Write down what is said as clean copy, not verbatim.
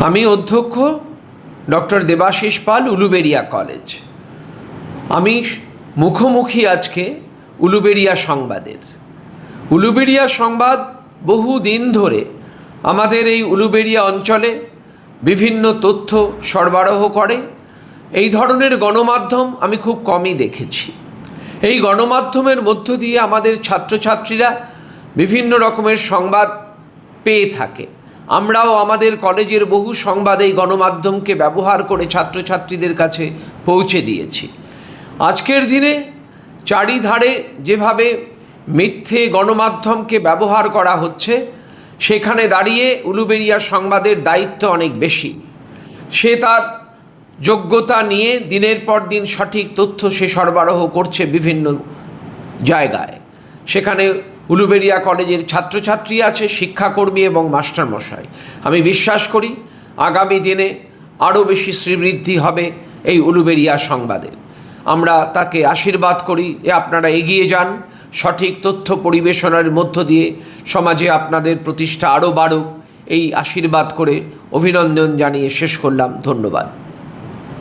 আমি অধ্যক্ষ ডক্টর দেবাশিস পাল, উলুবেড়িয়া কলেজ। আমি মুখোমুখি আজকে উলুবেড়িয়া সংবাদের। উলুবেড়িয়া সংবাদ বহু দিন ধরে আমাদের এই উলুবেড়িয়া অঞ্চলে বিভিন্ন তথ্য সরবরাহ করে। এই ধরনের গণমাধ্যম আমি খুব কমই দেখেছি। এই গণমাধ্যমের মধ্য দিয়ে আমাদের ছাত্রছাত্রীরা বিভিন্ন রকমের সংবাদ পেয়ে থাকে। আমরাও আমাদের কলেজের বহু সংবাদ এই গণমাধ্যমকে ব্যবহার করে ছাত্রছাত্রীদের কাছে পৌঁছে দিয়েছি। আজকের দিনে চারিধারে যেভাবে মিথ্যে গণমাধ্যমকে ব্যবহার করা হচ্ছে, সেখানে দাঁড়িয়ে উলুবেড়িয়া সংবাদের দায়িত্ব অনেক বেশি। সে তার যোগ্যতা নিয়ে দিনের পর দিন সঠিক তথ্য সে সরবরাহ করছে বিভিন্ন জায়গায়। সেখানে উলুবেড়িয়া কলেজের ছাত্রছাত্রী আছে, শিক্ষাকর্মী এবং মাস্টারমশাই। আমি বিশ্বাস করি আগামী দিনে আরও বেশি শ্রীবৃদ্ধি হবে এই উলুবেড়িয়া সংবাদের। আমরা তাকে আশীর্বাদ করি আপনারা এগিয়ে যান, সঠিক তথ্য পরিবেশনার মধ্য দিয়ে সমাজে আপনাদের প্রতিষ্ঠা আরও বাড়ুক, এই আশীর্বাদ করে অভিনন্দন জানিয়ে শেষ করলাম। ধন্যবাদ।